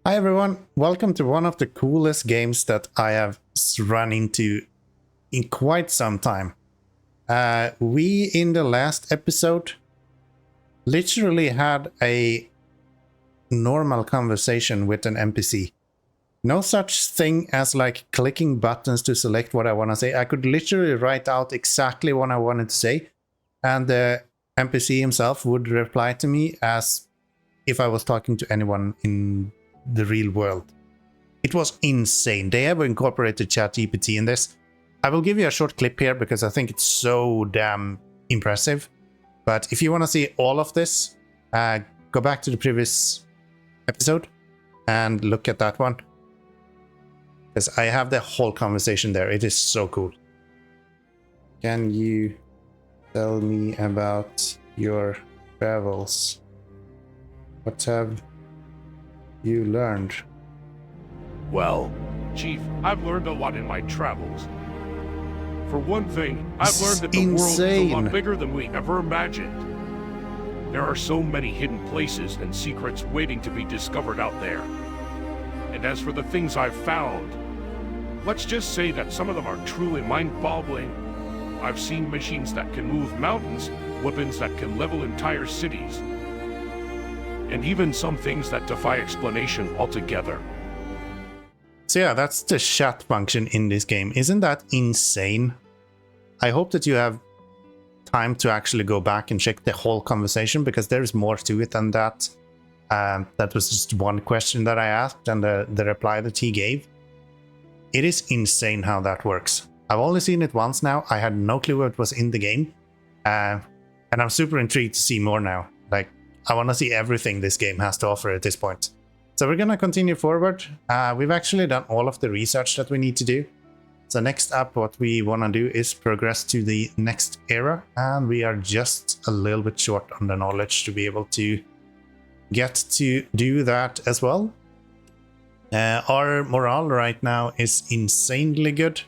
Hi everyone, welcome to one of the coolest games that I have run into in quite some time. We in the last episode literally had a normal conversation with an NPC. No such thing as like clicking buttons to select what I want to say. I could literally write out exactly what I wanted to say, and the NPC himself would reply to me as if I was talking to anyone in the real world. It was insane. They have incorporated ChatGPT in this. I will give you a short clip here because I think it's so damn impressive. But if you want to see all of this, go back to the previous episode and look at that one. Because I have the whole conversation there. It is so cool. Can you tell me about your travels? What have you learned? Well, Chief, I've learned a lot in my travels. For one thing, I've learned that the world is a lot bigger than we ever imagined. There are so many hidden places and secrets waiting to be discovered out there. And as for the things I've found, let's just say that some of them are truly mind-boggling. I've seen machines that can move mountains, weapons that can level entire cities, and even some things that defy explanation altogether. So yeah, that's the chat function in this game. Isn't that insane? I hope that you have time to actually go back and check the whole conversation, because there is more to it than that. That was just one question that I asked and the reply that he gave. It is insane how that works. I've only seen it once now. I had no clue what was in the game. And I'm super intrigued to see more now. Like, I want to see everything this game has to offer at this point. So we're going to continue forward. We've actually done all of the research that we need to do. So next up, what we want to do is progress to the next era. And we are just a little bit short on the knowledge to be able to get to do that as well. Our morale right now is insanely good.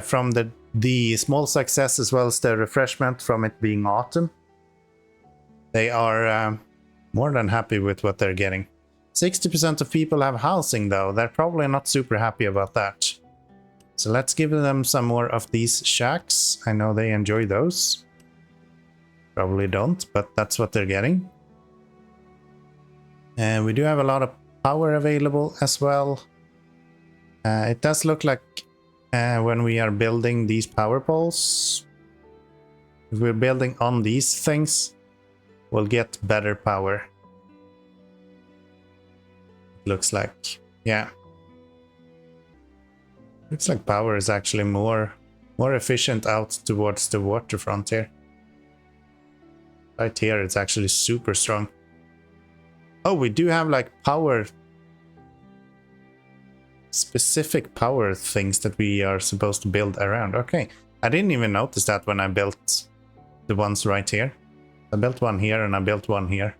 From the small success as well as the refreshment from it being autumn. They are more than happy with what they're getting. 60% of people have housing though. They're probably not super happy about that. So let's give them some more of these shacks. I know they enjoy those. Probably don't, but that's what they're getting. And we do have a lot of power available as well. It does look like when we are building these power poles, if we're building on these things, we'll get better power. Looks like, yeah. Looks like power is actually more efficient out towards the waterfront here. Right here, it's actually super strong. Oh, we do have like power, specific power things that we are supposed to build around. Okay, I didn't even notice that when I built the ones right here. I built one here and I built one here.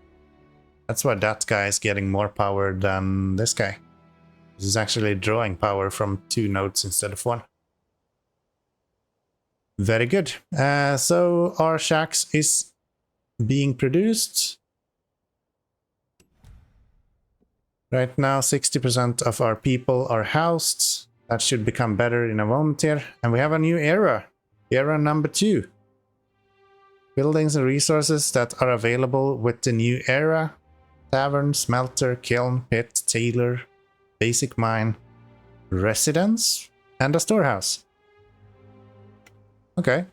That's why that guy is getting more power than this guy. This is actually drawing power from 2 nodes instead of 1. Very good. So our shacks is being produced. Right now 60% of our people are housed. That should become better in a moment here. And we have a new era. Era number 2. Buildings and resources that are available with the new era. Tavern, smelter, kiln, pit, tailor, basic mine, residence, and a storehouse. Okay.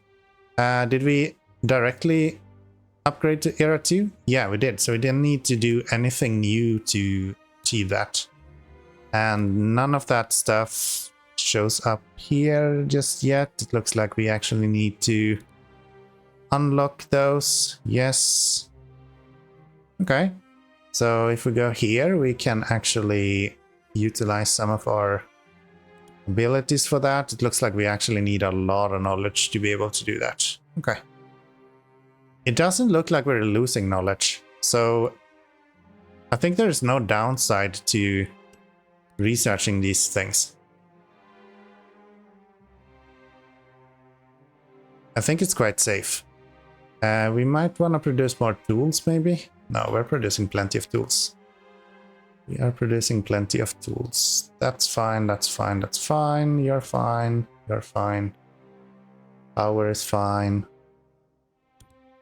Did we directly upgrade to era 2? Yeah, we did. So we didn't need to do anything new to achieve that. And none of that stuff shows up here just yet. It looks like we actually need to unlock those. Yes. Okay. So if we go here, we can actually utilize some of our abilities for that. It looks like we actually need a lot of knowledge to be able to do that. Okay. It doesn't look like we're losing knowledge. So I think there's no downside to researching these things. I think it's quite safe. We might want to produce more tools maybe. No, we're producing plenty of tools. We are producing plenty of tools. That's fine, that's fine, that's fine. You're fine, you're fine. Power is fine.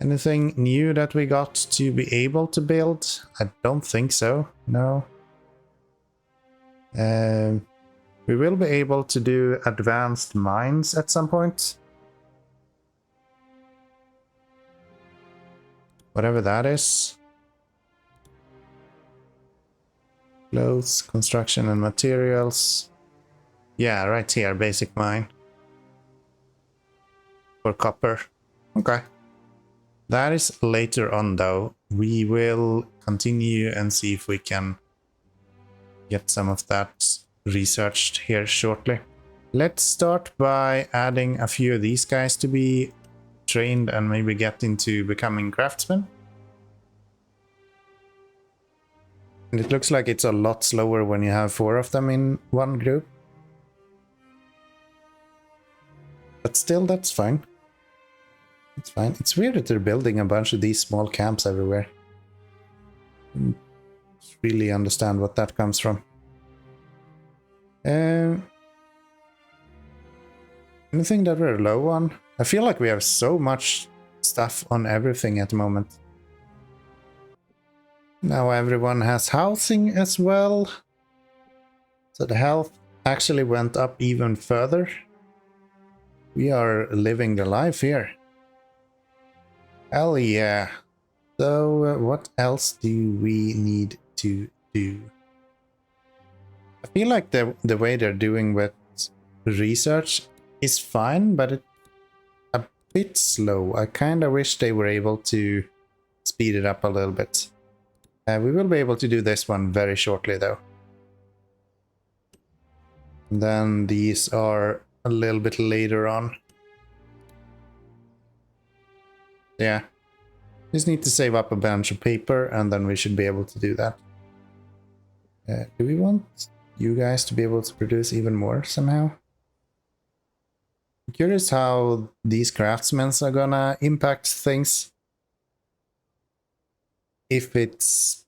Anything new that we got to be able to build? I don't think so, no. We will be able to do advanced mines at some point. Whatever that is. Clothes, construction and materials. Yeah, right here, basic mine. For copper. Okay. That is later on though. We will continue and see if we can get some of that researched here shortly. Let's start by adding a few of these guys to be trained and maybe get into becoming craftsmen. And it looks like it's a lot slower when you have 4 of them in one group. But still, that's fine. It's fine. It's weird that they're building a bunch of these small camps everywhere. I don't really understand what that comes from. Anything that we're low on? I feel like we have so much stuff on everything at the moment. Now everyone has housing as well. So the health actually went up even further. We are living the life here. Hell yeah. So what else do we need to do? I feel like the way they're doing with research is fine, but it's a bit slow. I kind of wish they were able to speed it up a little bit. We will be able to do this one very shortly though. And then these are a little bit later on. Yeah. Just need to save up a bunch of paper and then we should be able to do that. Do we want you guys to be able to produce even more somehow? I'm curious how these craftsmen are gonna impact things. If it's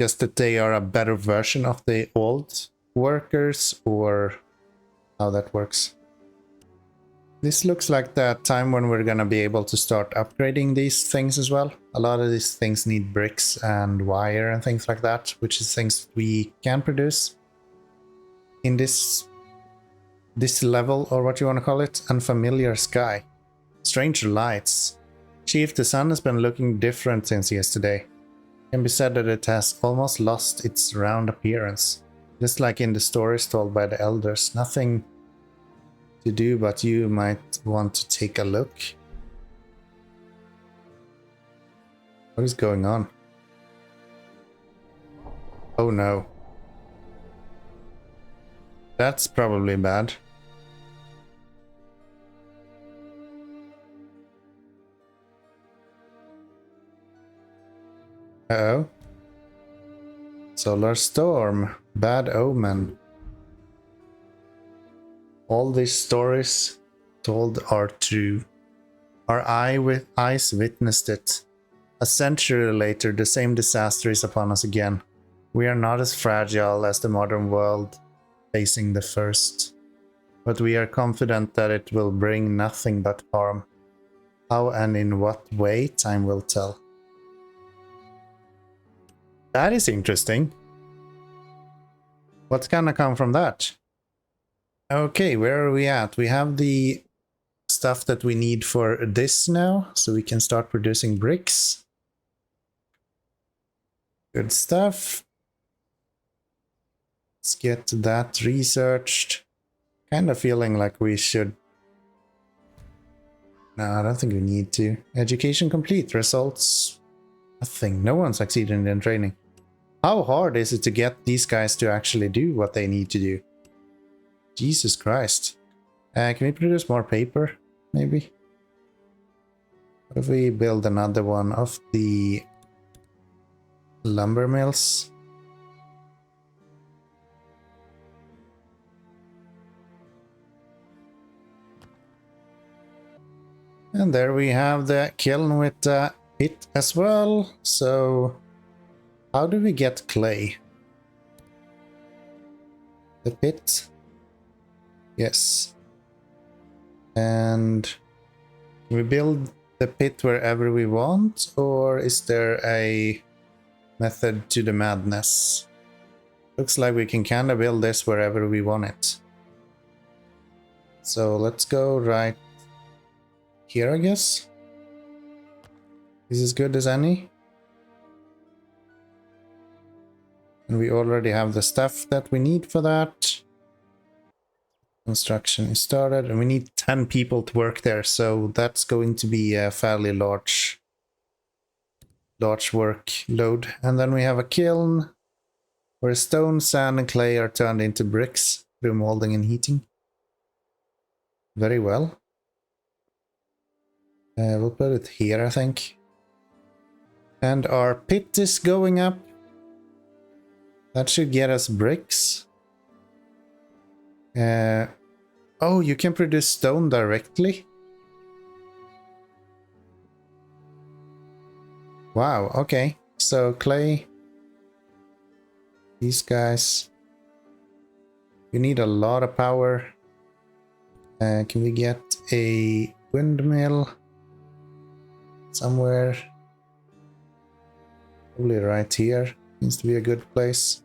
just that they are a better version of the old workers or how that works. This looks like the time when we're gonna be able to start upgrading these things as well. A lot of these things need bricks and wire and things like that, which is things we can produce in this level, or what you want to call it. Unfamiliar sky. Strange lights. Chief, the sun has been looking different since yesterday. It can be said that it has almost lost its round appearance. Just like in the stories told by the elders. Nothing to do, but you might want to take a look. What is going on? Oh no. That's probably bad. Uh-oh. Solar storm. Bad omen. All these stories told are true. Our eyes witnessed it. A century later, the same disaster is upon us again. We are not as fragile as the modern world facing the first, but we are confident that it will bring nothing but harm. How and in what way, time will tell. That is interesting. What's gonna come from that? Okay, where are we at? We have the stuff that we need for this now, so we can start producing bricks. Good stuff. Let's get that researched. Kind of feeling like we should... No, I don't think we need to. Education complete. Results... Nothing. No one succeeded in training. How hard is it to get these guys to actually do what they need to do? Jesus Christ. Can we produce more paper? Maybe? What if we build another one of the lumber mills? And there we have the kiln with it as well. So How do we get clay? The pit? Yes. And can we build the pit wherever we want, or is there a method to the madness? Looks like we can kind of build this wherever we want it. So let's go right here, I guess. Is as good as any. And we already have the stuff that we need for that. Construction is started, and we need 10 people to work there, so that's going to be a fairly large workload. And then we have a kiln where stone, sand, and clay are turned into bricks through molding and heating. Very well. We'll put it here, I think. And our pit is going up. That should get us bricks. Oh, you can produce stone directly? Wow, okay. So clay. These guys. You need a lot of power. Can we get a windmill somewhere? Probably right here. Seems to be a good place.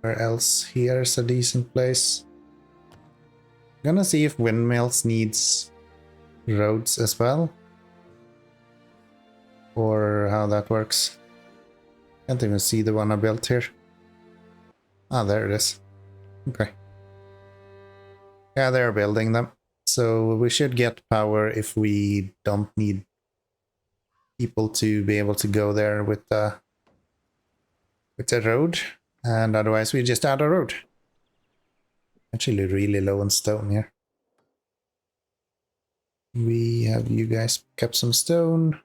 Where else? Here's a decent place. I'm gonna see if windmills needs roads as well. Or how that works. Can't even see the one I built here. Ah, there it is. Okay. Yeah, they're building them. So we should get power if we don't need people to be able to go there with the road. And otherwise we just add a road. Actually really low on stone here. We have you guys pick up some stone.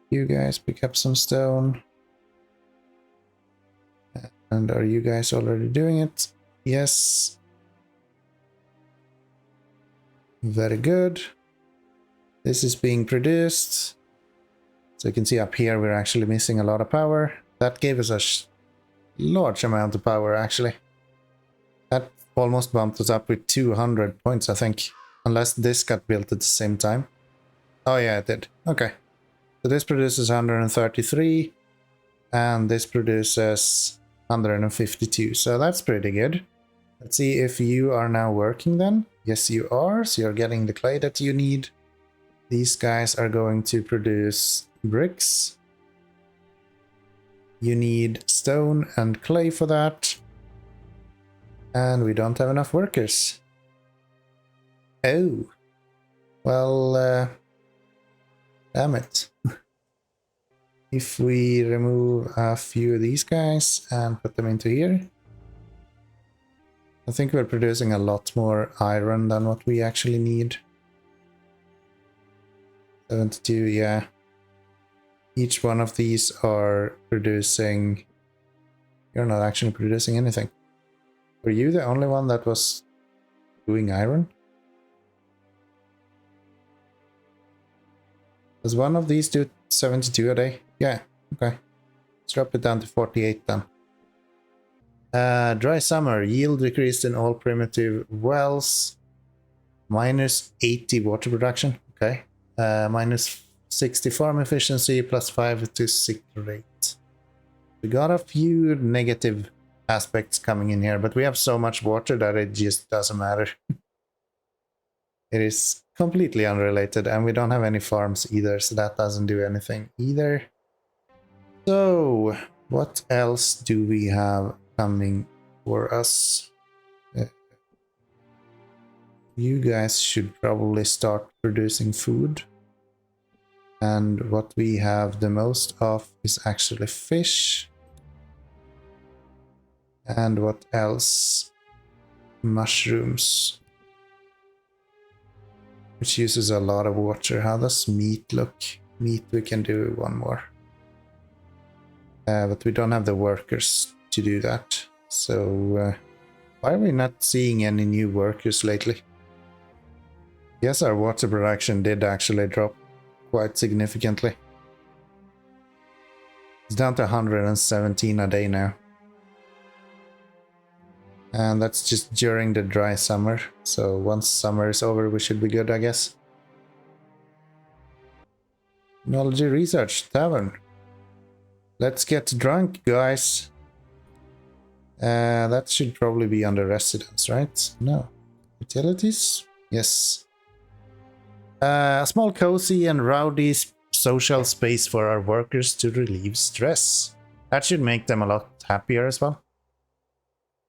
You guys pick up some stone. And are you guys already doing it? Yes. Very good. This is being produced. So you can see up here we're actually missing a lot of power. That gave us a large amount of power actually. That almost bumped us up with 200 points, I think. Unless this got built at the same time. Oh yeah, it did. Okay. So this produces 133. And this produces 152. So that's pretty good. Let's see if you are now working then. Yes, you are. So you're getting the clay that you need. These guys are going to produce bricks. You need stone and clay for that. And we don't have enough workers. Oh. Well, damn it. If we remove a few of these guys and put them into here. I think we're producing a lot more iron than what we actually need. 72, yeah. Each one of these are producing... You're not actually producing anything. Were you the only one that was doing iron? Does one of these do 72 a day? Yeah, okay. Let's drop it down to 48 then. Dry summer, yield decreased in all primitive wells. Minus 80 water production, okay. Minus 60 farm efficiency, plus 5 to sick rate. We got a few negative aspects coming in here, but we have so much water that it just doesn't matter. It is completely unrelated, and we don't have any farms either, so that doesn't do anything either. So, what else do we have coming for us? You guys should probably start producing food. And what we have the most of is actually fish. And what else? Mushrooms. Which uses a lot of water. How does meat look? Meat, we can do one more. But we don't have the workers to do that. So why are we not seeing any new workers lately? Yes, our water production did actually drop quite significantly. It's down to 117 a day now. And that's just during the dry summer. So once summer is over, we should be good, I guess. Technology Research Tavern. Let's get drunk, guys. That should probably be under residence, right? No. Utilities? Yes. A small cozy and rowdy social space for our workers to relieve stress. That should make them a lot happier as well.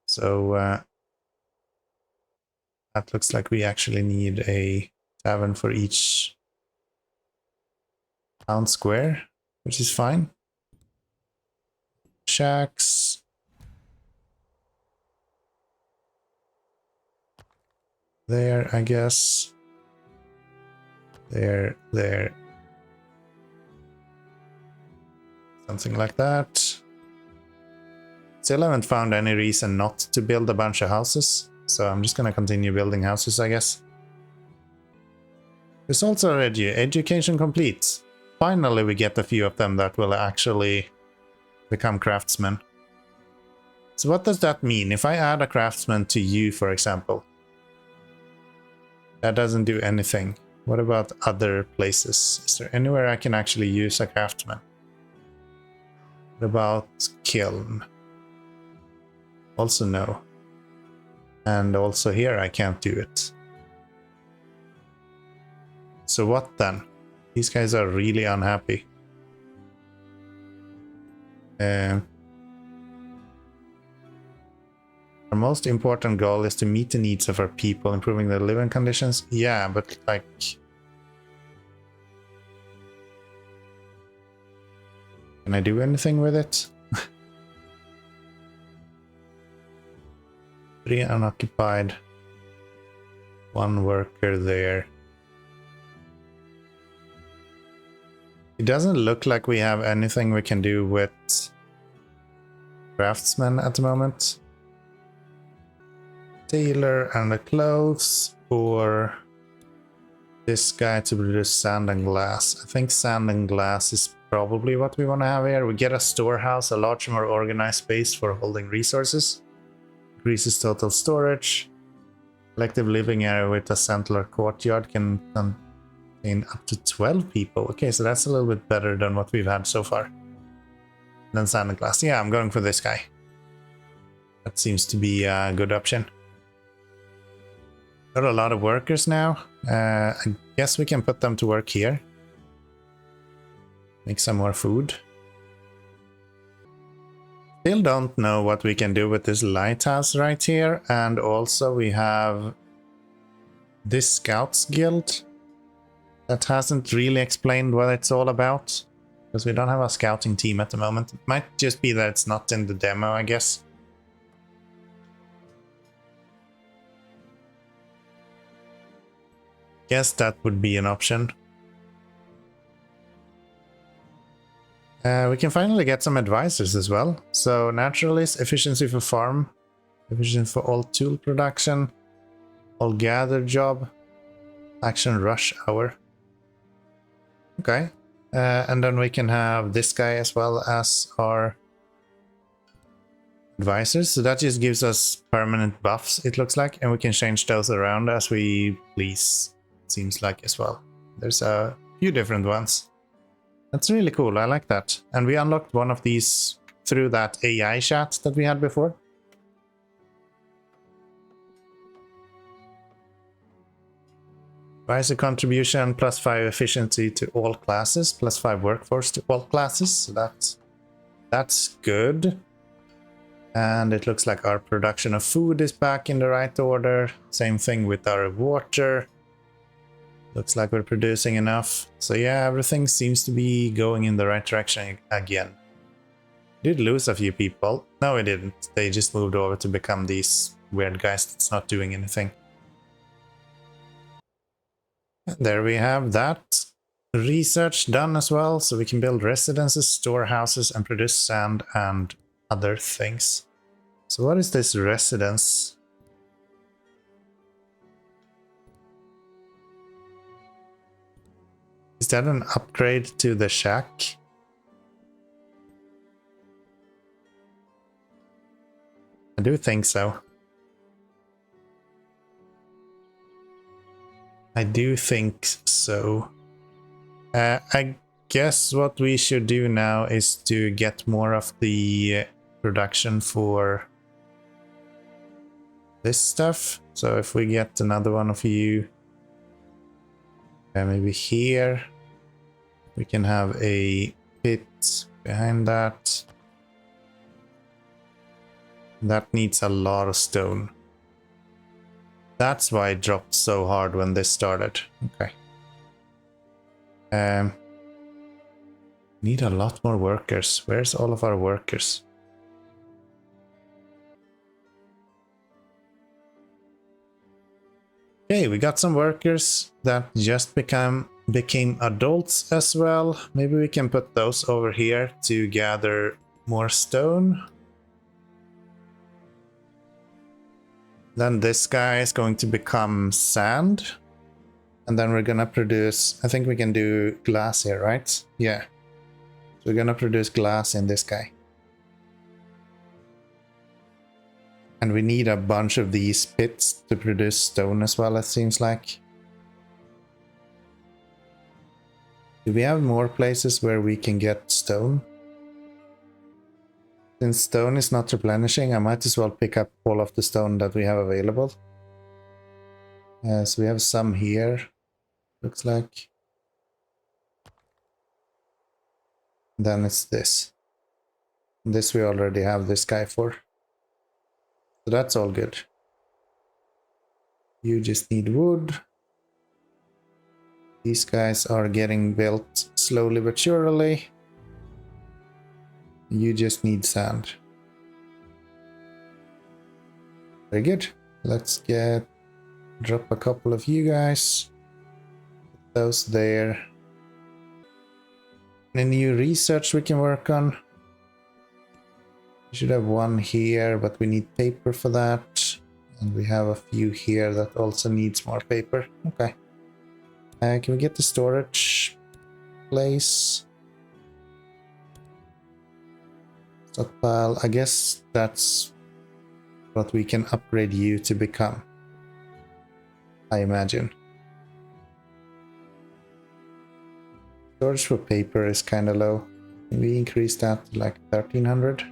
So that looks like we actually need a tavern for each town square, which is fine. Shacks. There, I guess. There. Something like that. Still haven't found any reason not to build a bunch of houses, so I'm just gonna continue building houses, I guess. Results are education complete. Finally, we get a few of them that will actually become craftsmen. So what does that mean? If I add a craftsman to you, for example, that doesn't do anything. What about other places? Is there anywhere I can actually use a craftsman? What about kiln? Also no. And also here I can't do it. So what then? These guys are really unhappy. Our most important goal is to meet the needs of our people, improving their living conditions. Yeah, but like... Can I do anything with it? 3 unoccupied. 1 worker there. It doesn't look like we have anything we can do with craftsmen at the moment. Tailor and the clothes, or this guy to produce sand and glass. I think sand and glass is probably what we want to have here. We get a storehouse, a large, more organized space for holding resources. Increases total storage. Collective living area with a central courtyard can contain up to 12 people. Okay, so that's a little bit better than what we've had so far. Then sand and glass. Yeah, I'm going for this guy. That seems to be a good option. Got a lot of workers now. I guess we can put them to work here. Make some more food. Still don't know what we can do with this lighthouse right here. And also we have this Scouts Guild that hasn't really explained what it's all about. Because we don't have a scouting team at the moment. It might just be that it's not in the demo, I guess. Guess that would be an option. We can finally get some advisors as well. So naturalist, efficiency for farm, efficiency for all tool production, all gather job, action rush hour. Okay. And then we can have this guy as well as our advisors. So that just gives us permanent buffs, it looks like, and we can change those around as we please, it seems like as well. There's a few different ones. That's really cool, I like that. And we unlocked one of these through that AI chat that we had before. Advisor contribution, +5 efficiency to all classes, +5 workforce to all classes. So that's good. And it looks like our production of food is back in the right order. Same thing with our water. Looks like we're producing enough. So yeah, everything seems to be going in the right direction again. Did lose a few people. No, we didn't. They just moved over to become these weird guys that's not doing anything. And there we have that research done as well. So we can build residences, storehouses, and produce sand and other things. So what is this residence? Is that an upgrade to the shack? do think so. I do think so. I guess what we should do now is to get more of the production for this stuff. So if we get another one of you, maybe here, we can have a pit behind that. That needs a lot of stone. That's why it dropped so hard when this started. Okay. Need a lot more workers. Where's all of our workers? Okay, we got some workers that just became adults as well. Maybe we can put those over here to gather more stone. Then this guy is going to become sand. And then we're gonna produce, I think we can do glass here, right? Yeah. So we're gonna produce glass in this guy. And we need a bunch of these pits to produce stone as well, it seems like. Do we have more places where we can get stone? Since stone is not replenishing, I might as well pick up all of the stone that we have available. So we have some here, looks like. Then it's this. This we already have this guy for. So that's all good. You just need wood. These guys are getting built slowly but surely. You just need sand. Very good. Let's drop a couple of you guys. Put those there. Any new research we can work on? We should have one here, but we need paper for that. And we have a few here that also needs more paper. Okay. Can we get the storage place? Stockpile. I guess that's what we can upgrade you to become, I imagine. Storage for paper is kind of low. Can we increase that to like 1300?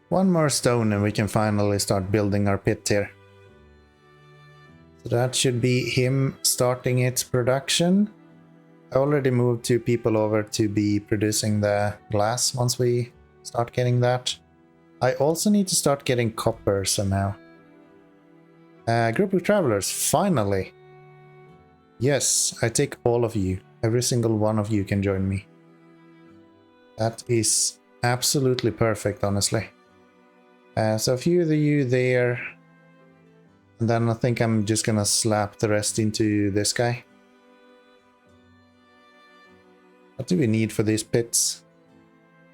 One more stone and we can finally start building our pit here. So that should be him starting its production. I already moved 2 people over to be producing the glass once we start getting that. I also need to start getting copper somehow. Group of travelers, finally! Yes, I take all of you. Every single one of you can join me. That is absolutely perfect, honestly. So a few of you there. And then I think I'm just gonna slap the rest into this guy. What do we need for these pits?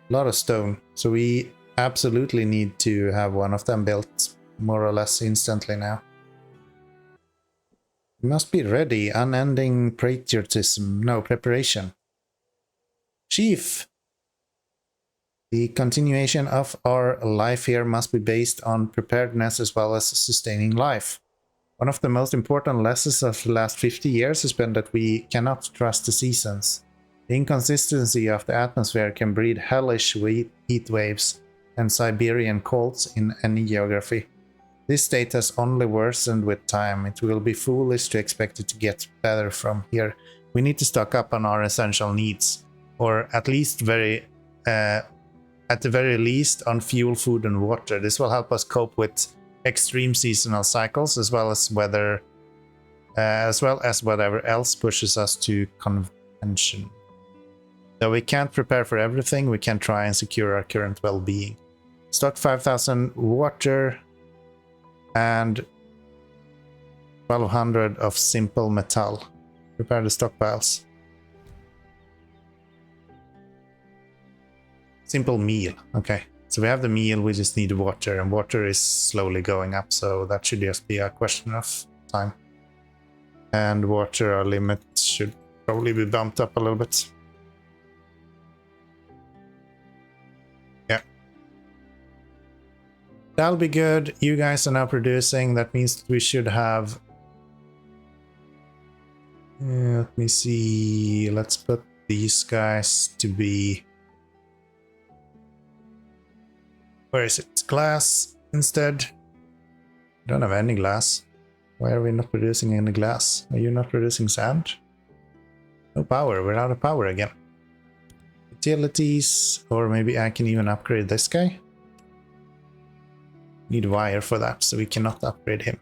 A lot of stone. So we absolutely need to have one of them built more or less instantly now. We must be ready. Unending patriotism. No, preparation. Chief! The continuation of our life here must be based on preparedness as well as sustaining life. One of the most important lessons of the last 50 years has been that we cannot trust the seasons. The inconsistency of the atmosphere can breed hellish heat waves and Siberian colds in any geography. This state has only worsened with time. It will be foolish to expect it to get better from here. We need to stock up on our essential needs, or at least at the very least on fuel, food and water. This will help us cope with extreme seasonal cycles as well as whatever else pushes us to convention. Though we can't prepare for everything, we can try and secure our current well-being. Stock 5,000 water and 1,200 of simple metal. Prepare the stockpiles. Simple meal. Okay, so we have the meal, we just need water, and water is slowly going up, so that should just be a question of time. And water, our limit should probably be bumped up a little bit. That'll be good. You guys are now producing. That means that we should have... let me see. Let's put these guys to be... Where is it? Glass instead. Don't have any glass. Why are we not producing any glass? Are you not producing sand? No power. We're out of power again. Utilities, or maybe I can even upgrade this guy. Need wire for that, so we cannot upgrade him.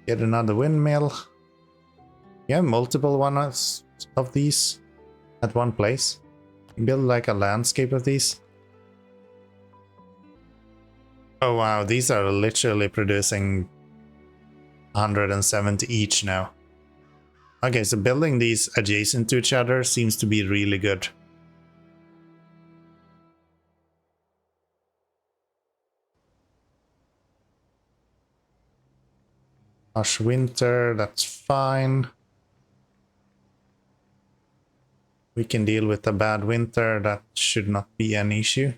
Get another windmill. You have multiple ones of these at one place. Build like a landscape of these. Oh wow, these are literally producing 170 each now. Okay, so building these adjacent to each other seems to be really good. Harsh winter, that's fine. We can deal with a bad winter, that should not be an issue.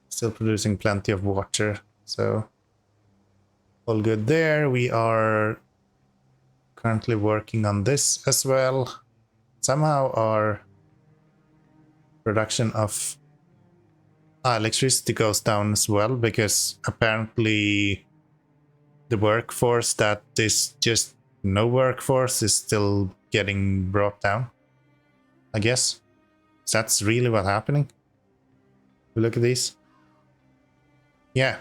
Still producing plenty of water, so all good there. We are currently working on this as well. Somehow our production of electricity goes down as well, because apparently the workforce that is just no workforce is still getting brought down, I guess. So that's really what's happening. Look at these. Yeah.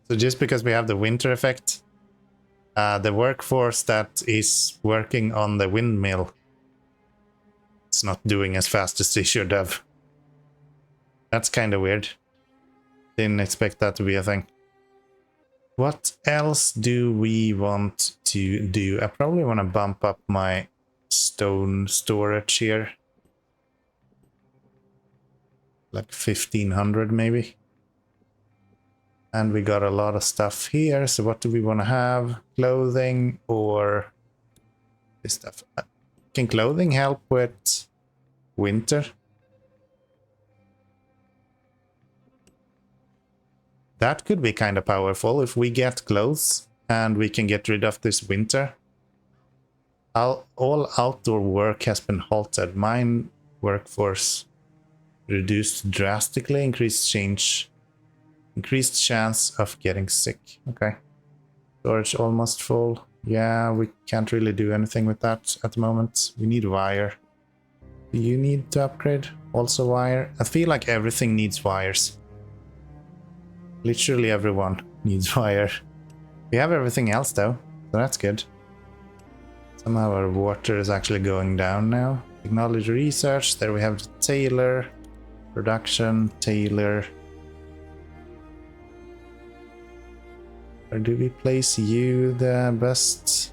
So just because we have the winter effect, the workforce that is working on the windmill, it's not doing as fast as they should have. That's kind of weird. Didn't expect that to be a thing. What else do we want to do? I probably want to bump up my stone storage here. Like 1500 maybe. And we got a lot of stuff here, so what do we want to have? Clothing or this stuff? Can clothing help with winter? That could be kind of powerful if we get clothes and we can get rid of this winter. All outdoor work has been halted. Mine workforce reduced drastically. Increased chance of getting sick. Okay. Storage almost full. Yeah, we can't really do anything with that at the moment. We need wire. Do you need to upgrade? Also wire? I feel like everything needs wires. Literally everyone needs wire. We have everything else though, so that's good. Somehow our water is actually going down now. Technology research, there we have the tailor. Production, tailor. Where do we place you the best?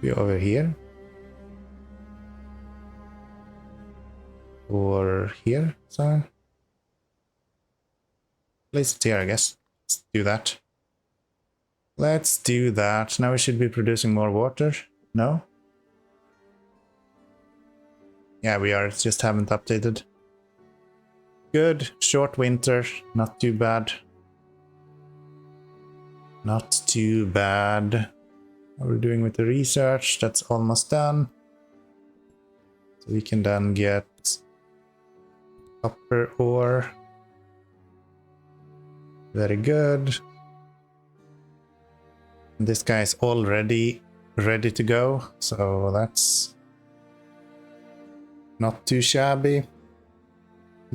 Be over here? Or here, sorry. Place it here, I guess. Let's do that. Let's do that. Now we should be producing more water. No? Yeah, we are. Just haven't updated. Good. Short winter. Not too bad. Not too bad. What are we doing with the research? That's almost done. So we can then get copper ore. Very good. This guy is already ready to go, so that's not too shabby.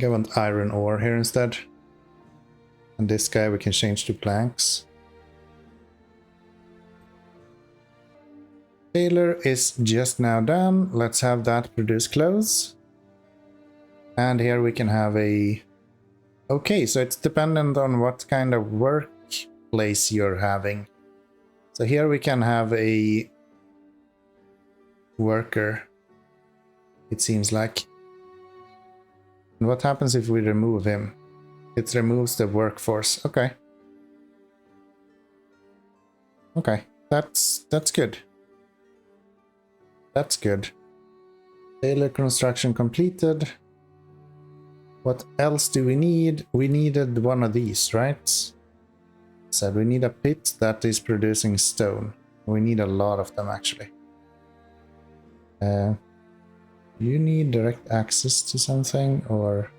I want iron ore here instead. And this guy we can change to planks. Tailor is just now done. Let's have that produce clothes. And here we can have a... Okay, so it's dependent on what kind of workplace you're having. So here we can have a worker, it seems like. And what happens if we remove him? It removes the workforce. Okay. Okay, that's good. That's good. Tailor construction completed. What else do we need? We needed one of these, right? Said we need a pit that is producing stone. We need a lot of them, actually. You need direct access to something, or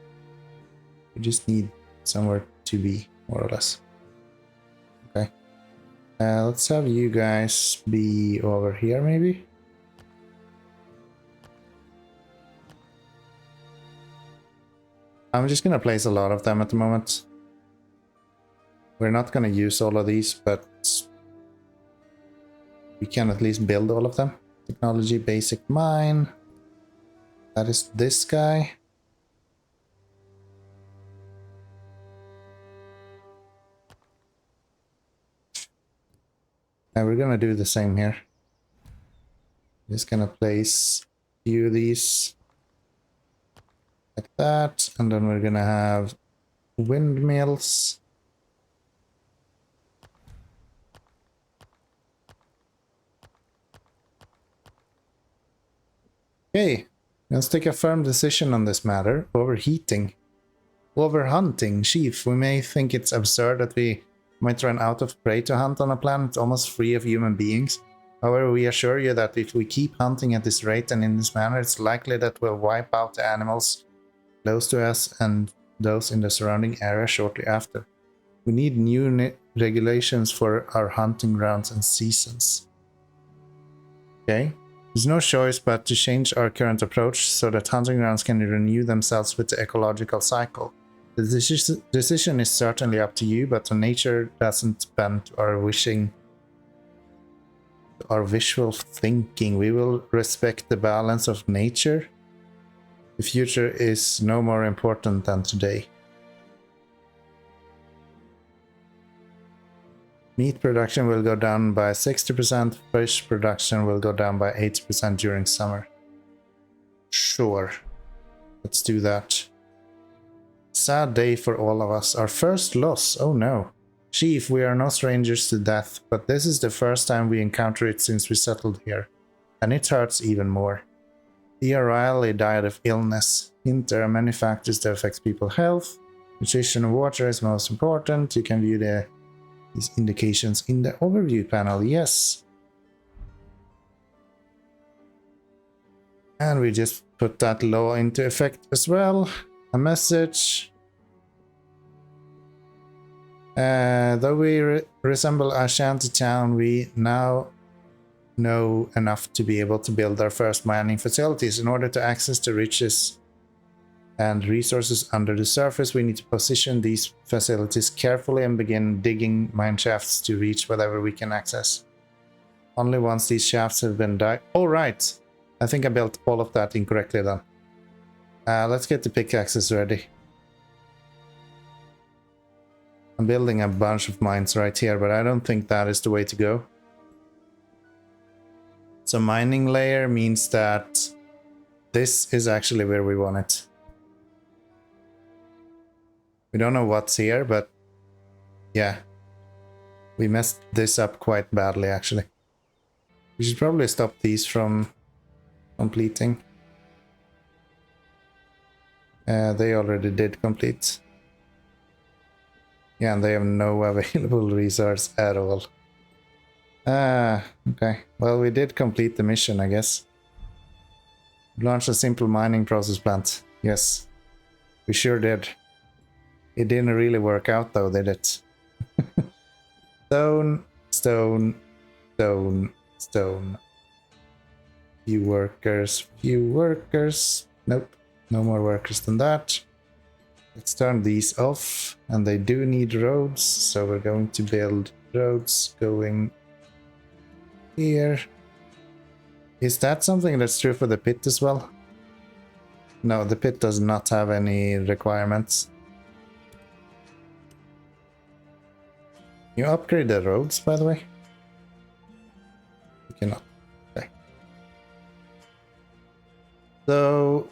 you just need somewhere to be, more or less. Okay. Let's have you guys be over here, maybe? I'm just gonna place a lot of them at the moment. We're not gonna use all of these, but we can at least build all of them. Technology basic mine. That is this guy. And we're gonna do the same here. Just gonna place a few of these like that, and then we're gonna have windmills. Okay, let's take a firm decision on this matter. Overheating. Overhunting. Chief, we may think it's absurd that we might run out of prey to hunt on a planet almost free of human beings. However, we assure you that if we keep hunting at this rate and in this manner, it's likely that we'll wipe out the animals close to us and those in the surrounding area shortly after. We need new regulations for our hunting grounds and seasons. Okay. There's no choice but to change our current approach so that hunting grounds can renew themselves with the ecological cycle. The decision is certainly up to you, but nature doesn't bend to our wishing, our visual thinking. We will respect the balance of nature. The future is no more important than today. Meat production will go down by 60%, fish production will go down by 80% during summer. Sure, let's do that. Sad day for all of us. Our first loss, oh no. Chief, we are no strangers to death, but this is the first time we encounter it since we settled here. And it hurts even more. Thea Riley died of illness. There are many factors that affect people's health. Nutrition and water is most important. You can view these indications in the overview panel, yes. And we just put that law into effect as well. A message. Though we resemble a shanty town, we now know enough to be able to build our first mining facilities. In order to access the riches and resources under the surface, we need to position these facilities carefully and begin digging mine shafts to reach whatever we can access. Only once these shafts have been dug. Oh, right. I think I built all of that incorrectly then. Let's get the pickaxes ready. I'm building a bunch of mines right here, but I don't think that is the way to go. So mining layer means that this is actually where we want it. We don't know what's here, but yeah. We messed this up quite badly, actually. We should probably stop these from completing. They already did complete. Yeah, and they have no available resource at all. Okay. Well, we did complete the mission, I guess. Launch a simple mining process plant. Yes, we sure did. It didn't really work out though, did it? Stone, stone, stone, stone. Few workers, few workers. Nope, no more workers than that. Let's turn these off, and they do need roads, so we're going to build roads going here. Is that something that's true for the pit as well? No, the pit does not have any requirements. You upgrade the roads, by the way? You cannot. Okay. So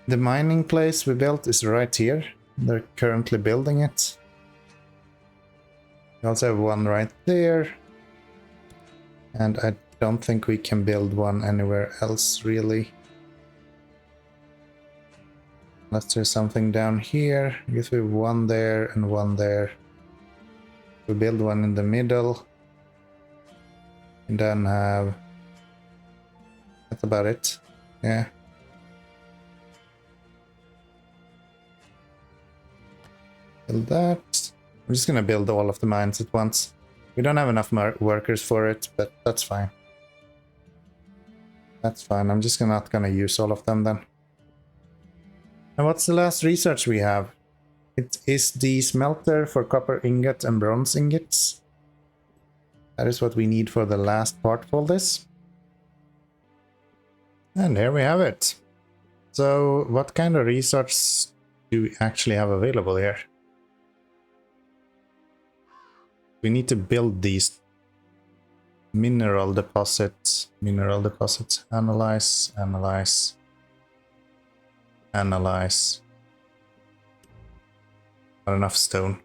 the mining place we built is right here. They're currently building it. We also have one right there. And I don't think we can build one anywhere else, really. Unless there's something down here. I guess we have one there and one there. We build one in the middle. And then have... That's about it. Yeah. Build that. I'm just gonna build all of the mines at once. We don't have enough workers for it, but that's fine. That's fine. I'm just not gonna use all of them then. And what's the last research we have? It is the smelter for copper ingot and bronze ingots. That is what we need for the last part for this. And there we have it. So what kind of research do we actually have available here? We need to build these mineral deposits, analyze. Not enough stone.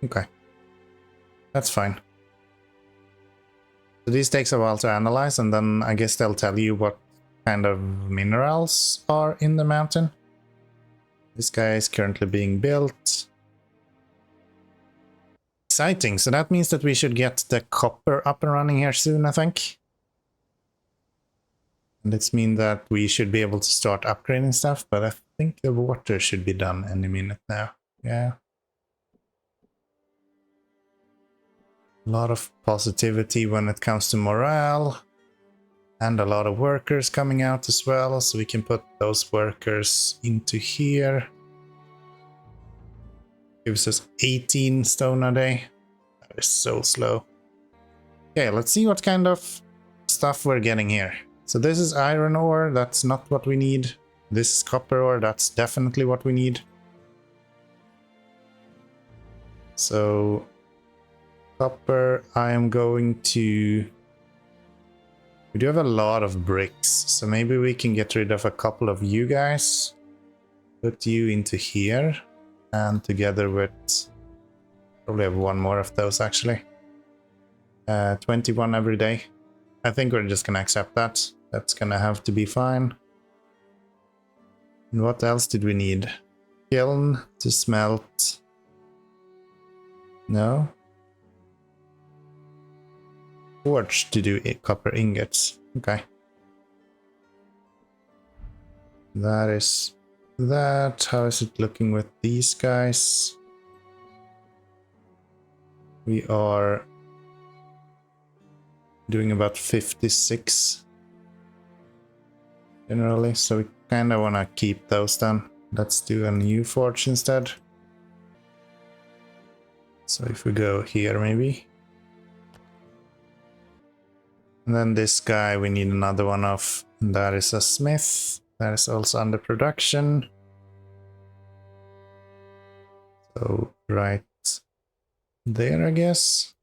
Okay. That's fine. So this takes a while to analyze, and then I guess they'll tell you what kind of minerals are in the mountain. This guy is currently being built. Exciting. So that means that we should get the copper up and running here soon, I think. And this means that we should be able to start upgrading stuff, but I think the water should be done any minute now. Yeah. A lot of positivity when it comes to morale. And a lot of workers coming out as well, so we can put those workers into here. Gives us 18 stone a day. That is so slow. Okay, let's see what kind of stuff we're getting here. So this is iron ore, that's not what we need. This is copper ore, that's definitely what we need. So copper, I am going to... We do have a lot of bricks, so maybe we can get rid of a couple of you guys. Put you into here. And together with... Probably have one more of those, actually. 21 every day. I think we're just gonna accept that. That's gonna have to be fine. And what else did we need? Kiln to smelt. No? Forge to do copper ingots. Okay. That is that. How is it looking with these guys? We are doing about 56 generally, so we kind of want to keep those then. Let's do a new forge instead. So if we go here maybe. And then this guy we need another one of. And that is a smith. That is also under production. So right there, I guess.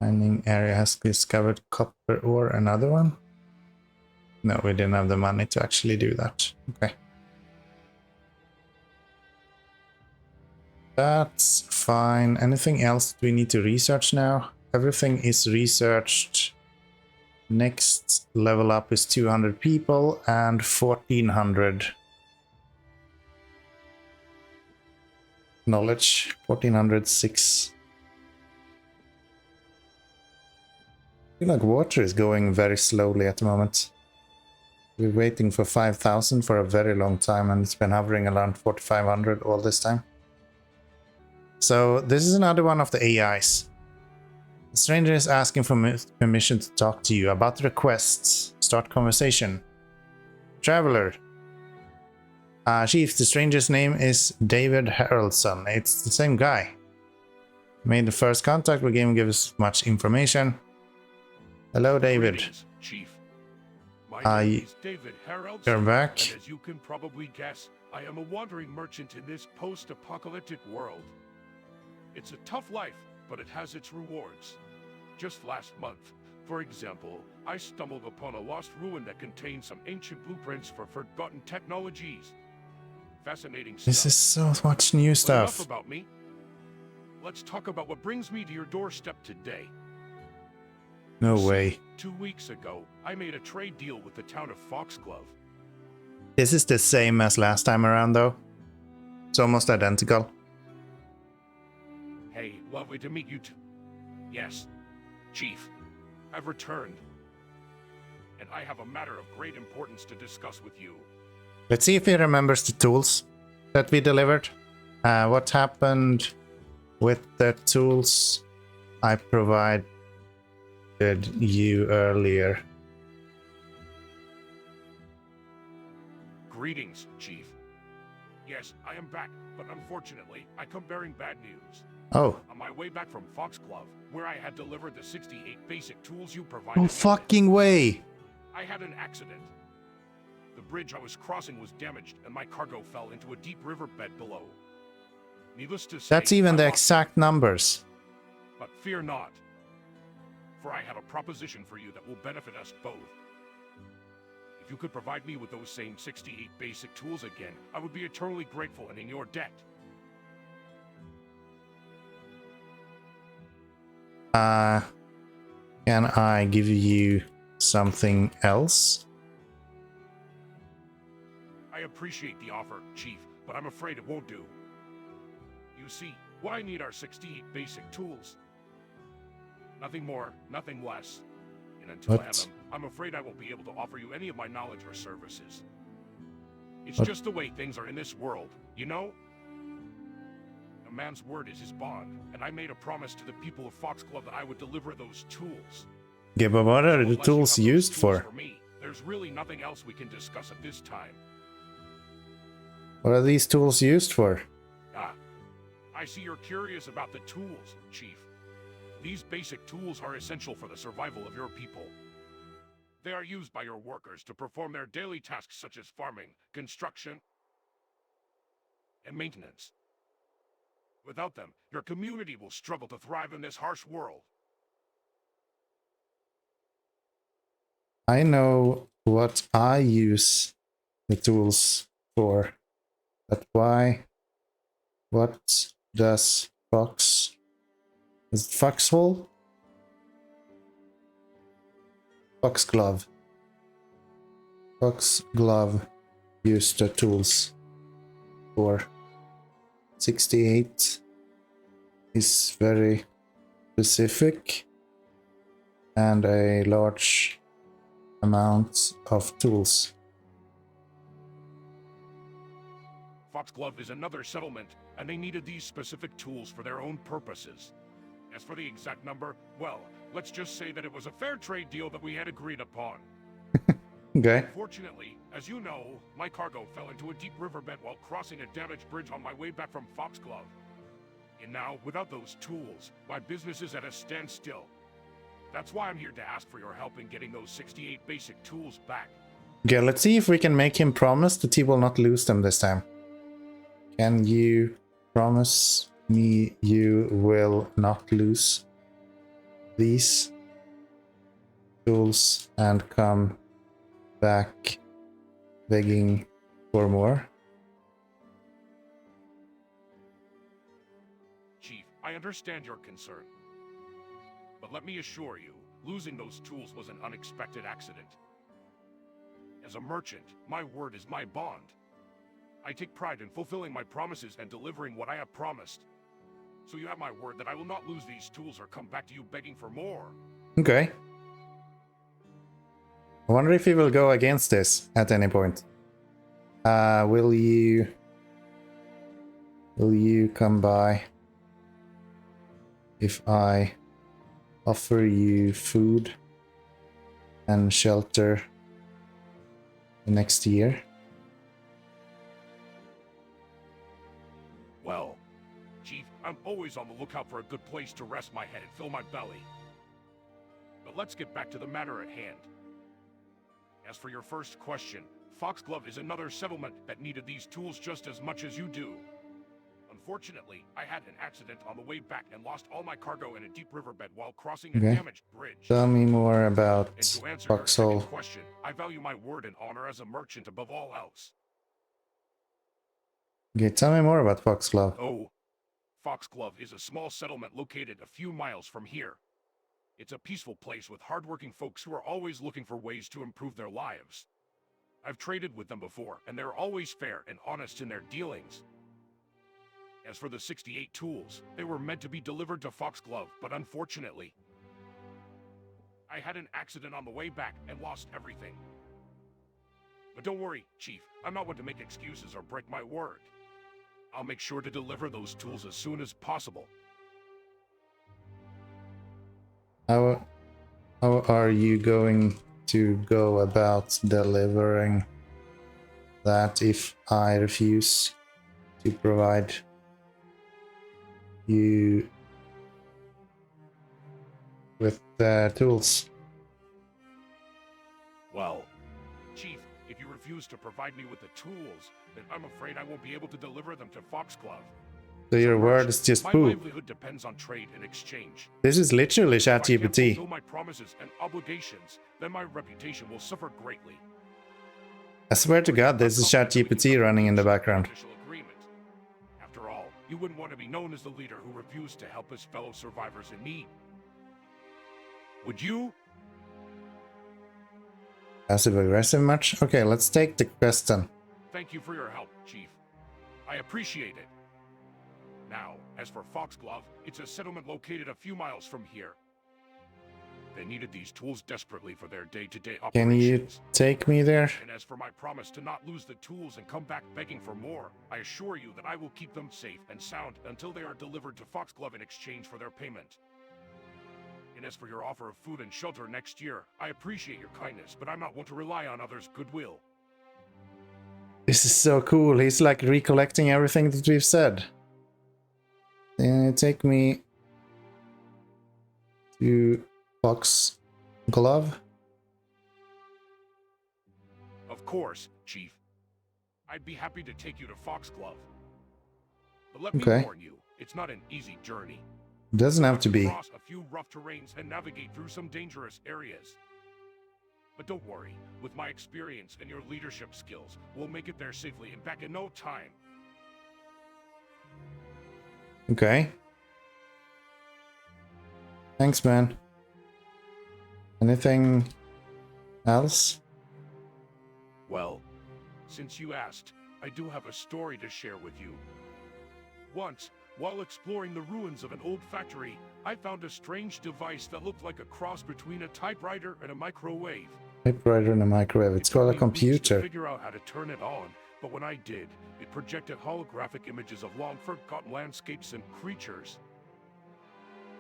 Mining area has discovered copper ore, another one. No, we didn't have the money to actually do that. Okay. That's fine. Anything else we need to research now? Everything is researched. Next level up is 200 people and 1400 knowledge. 1406. I feel like water is going very slowly at the moment. We're waiting for 5,000 for a very long time, and it's been hovering around 4,500 all this time. So this is another one of the AIs. The stranger is asking for permission to talk to you about requests. Start conversation. Traveler. Chief, the stranger's name is David Haraldson. It's the same guy. Made the first contact, we gave us much information. Hello, David. Greetings, Chief. My name is David Haraldson. You're back. And as you can probably guess, I am a wandering merchant in this post-apocalyptic world. It's a tough life, but it has its rewards. Just last month, for example, I stumbled upon a lost ruin that contained some ancient blueprints for forgotten technologies. fascinating stuff. This is so much new But enough stuff. about me. Let's talk about what brings me to your doorstep today. No You see, way. 2 weeks ago, I made a trade deal with the town of Foxglove. This is the same as last time around, though. It's almost identical. Hey, lovely to meet you too. Yes, Chief, I've returned. And I have a matter of great importance to discuss with you. Let's see if he remembers the tools that we delivered. What happened with the tools I provided you earlier? Greetings, Chief. Yes, I am back, but unfortunately, I come bearing bad news. Oh. On my way back from Foxglove, where I had delivered the 68 basic tools you provided No me fucking way! I had an accident. The bridge I was crossing was damaged, and my cargo fell into a deep riverbed below. Needless to say, That's even I the lost exact numbers. it. But fear not, for I have a proposition for you that will benefit us both. If you could provide me with those same 68 basic tools again, I would be eternally grateful and in your debt. Can I give you something else? I appreciate the offer, Chief, but I'm afraid it won't do. You see, what I need are 68 basic tools. Nothing more, nothing less. And until I have them, I'm afraid I won't be able to offer you any of my knowledge or services. It's just the way things are in this world, you know? A man's word is his bond, and I made a promise to the people of Foxglove that I would deliver those tools. Yeah, but what are the Unless you tools have those used tools for? me, there's really nothing else we can discuss at this time. What are these tools used for? Ah, I see you're curious about the tools, Chief. These basic tools are essential for the survival of your people. They are used by your workers to perform their daily tasks such as farming, construction, and maintenance. Without them, your community will struggle to thrive in this harsh world. I know what I use the tools for, but why? What does Fox? Is it Foxhole? Foxglove. Foxglove use the tools for. 68 is very specific and a large amount of tools. Foxglove is another settlement, and they needed these specific tools for their own purposes. As for the exact number, well, let's just say that it was a fair trade deal that we had agreed upon. Okay. Fortunately, as you know, my cargo fell into a deep riverbed while crossing a damaged bridge on my way back from Foxglove. And now, without those tools, my business is at a standstill. That's why I'm here to ask for your help in getting those 68 basic tools back. Okay, let's see if we can make him promise that he will not lose them this time. Can you promise me you will not lose these tools and come back begging for more? Chief, I understand your concern. But let me assure you, losing those tools was an unexpected accident. As a merchant, my word is my bond. I take pride in fulfilling my promises and delivering what I have promised. So you have my word that I will not lose these tools or come back to you begging for more. Okay. I wonder if he will go against this at any point. Will you come by if I offer you food and shelter the next year? Well, Chief, I'm always on the lookout for a good place to rest my head and fill my belly. But let's get back to the matter at hand. As for your first question, Foxglove is another settlement that needed these tools just as much as you do. Unfortunately, I had an accident on the way back and lost all my cargo in a deep riverbed while crossing a damaged bridge. Tell me more about And to answer Foxhole. your second question, I value my word and honor as a merchant above all else. Okay, tell me more about Foxglove. Oh, Foxglove is a small settlement located a few miles from here. It's a peaceful place with hardworking folks who are always looking for ways to improve their lives. I've traded with them before, and they're always fair and honest in their dealings. As for the 68 tools, they were meant to be delivered to Foxglove, but unfortunately, I had an accident on the way back and lost everything. But don't worry, Chief, I'm not one to make excuses or break my word. I'll make sure to deliver those tools as soon as possible. How are you going to go about delivering that if I refuse to provide you with the tools? Well, Chief, if you refuse to provide me with the tools, then I'm afraid I won't be able to deliver them to Foxglove. So your word is just My poop. livelihood depends on trade and exchange. This is literally If I can't ChatGPT. fulfill my promises and obligations, then my reputation will suffer greatly. I swear to God, this is ChatGPT running in the background. Agreement. After all, you wouldn't want to be known as the leader who refused to help his fellow survivors in need. Would you? Passive aggressive much? Okay, let's take the question. Thank you for your help, Chief. I appreciate it. Now, as for Foxglove, it's a settlement located a few miles from here. They needed these tools desperately for their day-to-day operations. Can you take me there? And as for my promise to not lose the tools and come back begging for more, I assure you that I will keep them safe and sound until they are delivered to Foxglove in exchange for their payment. And as for your offer of food and shelter next year, I appreciate your kindness, but I'm not one to rely on others' goodwill. This is so cool. He's like recollecting everything that we've said. Take me to Foxglove. Of course, Chief. I'd be happy to take you to Foxglove. But let me warn you, it's not an easy journey. Doesn't have to be. Cross a few rough terrains and navigate through some dangerous areas. But don't worry, with my experience and your leadership skills, we'll make it there safely and back in no time. Okay. Thanks, man. Anything else? Well, since you asked, I do have a story to share with you. Once, while exploring the ruins of an old factory, I found a strange device that looked like a cross between a typewriter and a microwave. Typewriter and a microwave. It's called a computer. To figure out how to turn it on, but when I did, it projected holographic images of long-forgotten landscapes and creatures.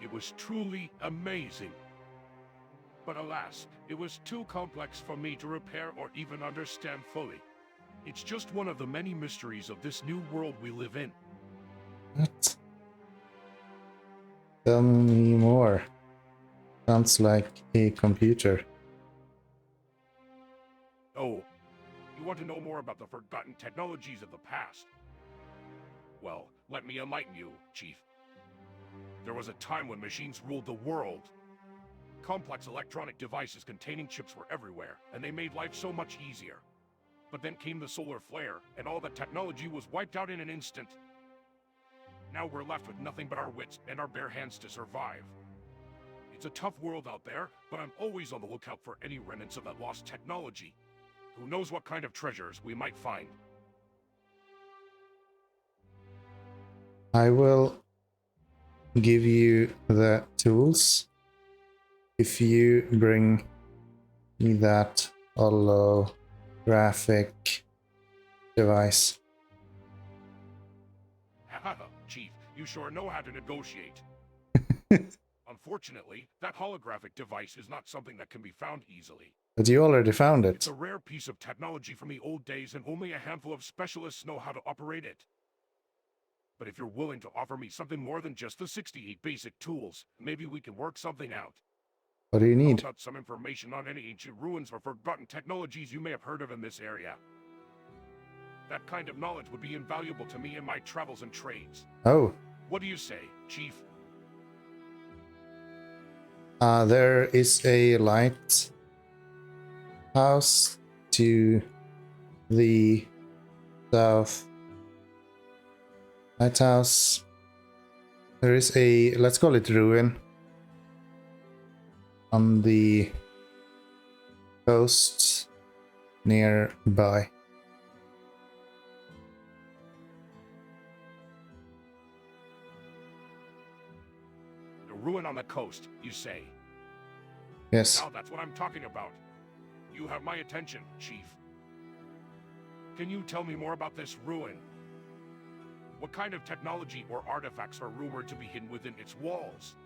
It was truly amazing. But alas, it was too complex for me to repair or even understand fully. It's just one of the many mysteries of this new world we live in. What? Tell me more. Sounds like a computer. Oh, you want to know more about the forgotten technologies of the past? Well, let me enlighten you, Chief. There was a time when machines ruled the world. Complex electronic devices containing chips were everywhere, and they made life so much easier. But then came the solar flare, and all the technology was wiped out in an instant. Now we're left with nothing but our wits and our bare hands to survive. It's a tough world out there, but I'm always on the lookout for any remnants of that lost technology. Who knows what kind of treasures we might find. I will give you the tools if you bring me that holographic device. Chief, you sure know how to negotiate. Unfortunately, that holographic device is not something that can be found easily. But you already found it. It's a rare piece of technology from the old days, and only a handful of specialists know how to operate it. But if you're willing to offer me something more than just the 68 basic tools, maybe we can work something out. What do you need? How about some information on any ancient ruins or forgotten technologies you may have heard of in this area? That kind of knowledge would be invaluable to me in my travels and trades. Oh. What do you say, Chief? There is a lighthouse to the south Lighthouse. There is a, let's call it ruin, on the coast nearby. The ruin on the coast, you say? Yes. Now that's what I'm talking about. You have my attention, Chief. Can you tell me more about this ruin? What kind of technology or artifacts are rumored to be hidden within its walls?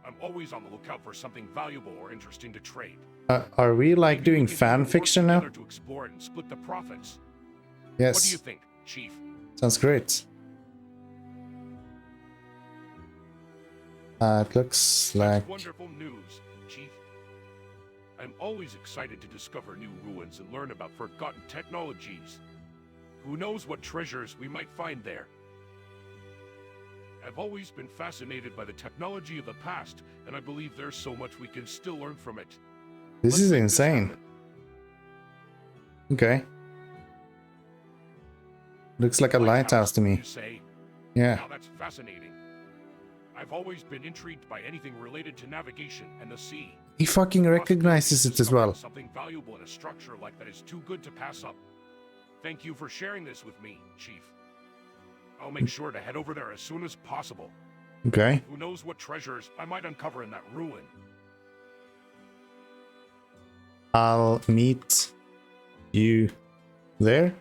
I'm always on the lookout for something valuable or interesting to trade. Are we like Maybe doing we can fan even work fiction now? together to explore it and split the profits. Yes. What do you think, Chief? Sounds great. It looks like... That's wonderful news, Chief. I'm always excited to discover new ruins and learn about forgotten technologies. Who knows what treasures we might find there? I've always been fascinated by the technology of the past, and I believe there's so much we can still learn from it. This is insane. Okay. Looks like a lighthouse to me. You say? Yeah. Now that's fascinating. I've always been intrigued by anything related to navigation and the sea. He fucking recognizes it as well. Something valuable in a structure like that is too good to pass up. Thank you for sharing this with me, Chief. I'll make sure to head over there as soon as possible. Okay. Who knows what treasures I might uncover in that ruin. I'll meet you there.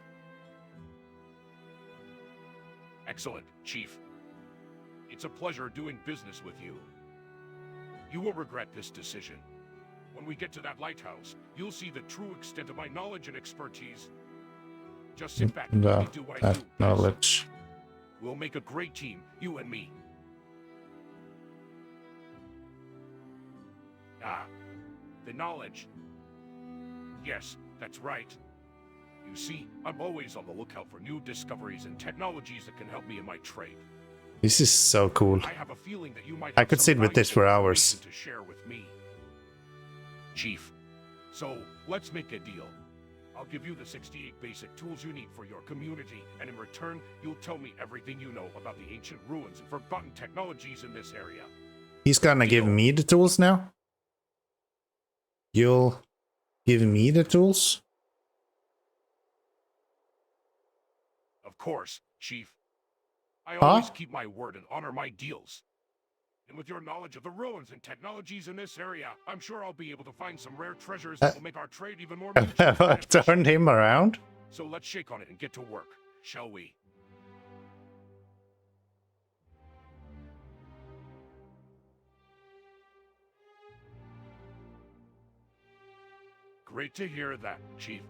Excellent, Chief. It's a pleasure doing business with you. You will regret this decision. When we get to that lighthouse, you'll see the true extent of my knowledge and expertise. Just sit back and let me do what I That do best. knowledge. We'll make a great team, you and me. Ah, the knowledge. Yes, that's right. You see, I'm always on the lookout for new discoveries and technologies that can help me in my trade. This is so cool. I have a feeling that you might I have could some sit with this for valuable hours. information to share with me, Chief. So let's make a deal. I'll give you the 68 basic tools you need for your community, and in return, you'll tell me everything you know about the ancient ruins and forgotten technologies in this area. He's gonna give me the tools now? You'll give me the tools? Of course, Chief. I always keep my word and honor my deals. And with your knowledge of the ruins and technologies in this area, I'm sure I'll be able to find some rare treasures that will make our trade even more mutually Have I beneficial. turned him around? So let's shake on it and get to work, shall we? Great to hear that, Chief.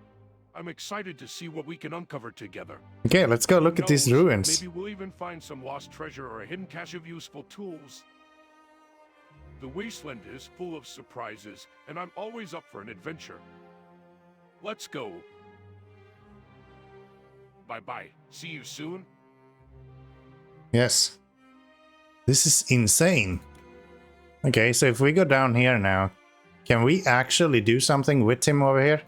I'm excited to see what we can uncover together. Okay, let's go look Who at these knows, ruins. Maybe we'll even find some lost treasure or a hidden cache of useful tools. The wasteland is full of surprises, and I'm always up for an adventure. Let's go. Bye-bye. See you soon. Yes. This is insane. Okay, so if we go down here now, can we actually do something with him over here?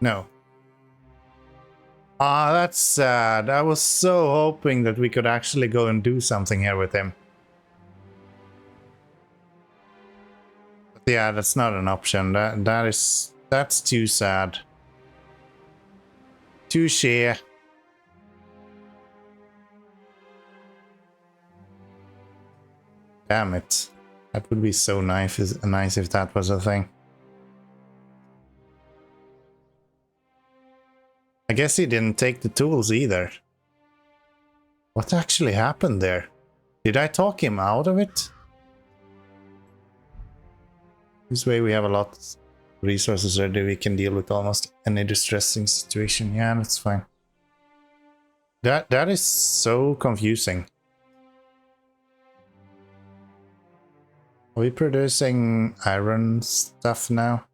No. Ah, that's sad. I was so hoping that we could actually go and do something here with him. But yeah, that's not an option. That's too sad. Touché. Damn it. That would be so nice if that was a thing. I guess he didn't take the tools either. What actually happened there? Did I talk him out of it? This way we have a lot of resources ready. We can deal with almost any distressing situation. Yeah, that's fine. That is so confusing. Are we producing iron stuff now?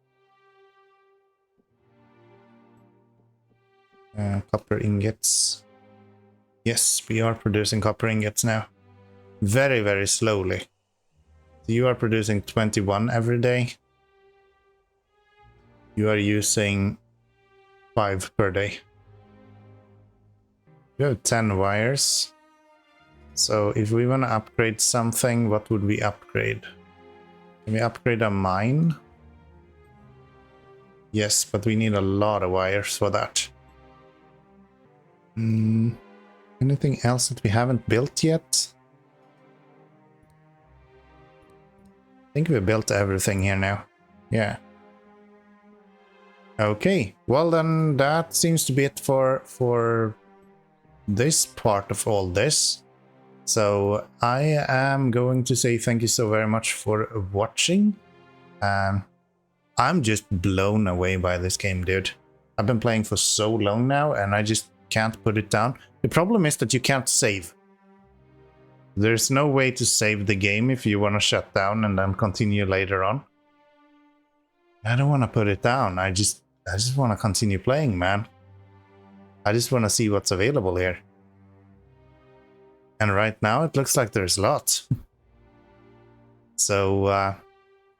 Copper ingots. Yes, we are producing copper ingots now. Very, very slowly. So you are producing 21 every day. You are using 5 per day. We have 10 wires. So if we want to upgrade something, what would we upgrade? Can we upgrade a mine? Yes, but we need a lot of wires for that. Anything else that we haven't built yet? I think we built everything here now. Yeah. Okay, well then that seems to be it for this part of all this. So I am going to say thank you so very much for watching. I'm just blown away by this game, dude. I've been playing for so long now and I just can't put it down. The problem is that you can't save. There's no way to save the game if you want to shut down and then continue later on. I don't want to put it down. I just want to continue playing, man. I just want to see what's available here. And right now it looks like there's lots. So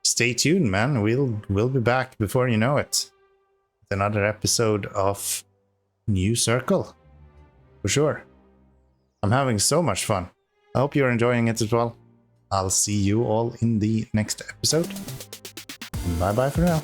stay tuned, man. We'll be back before you know it. With another episode of New Circle. For sure. I'm having so much fun. I hope you're enjoying it as well. I'll see you all in the next episode. Bye bye for now.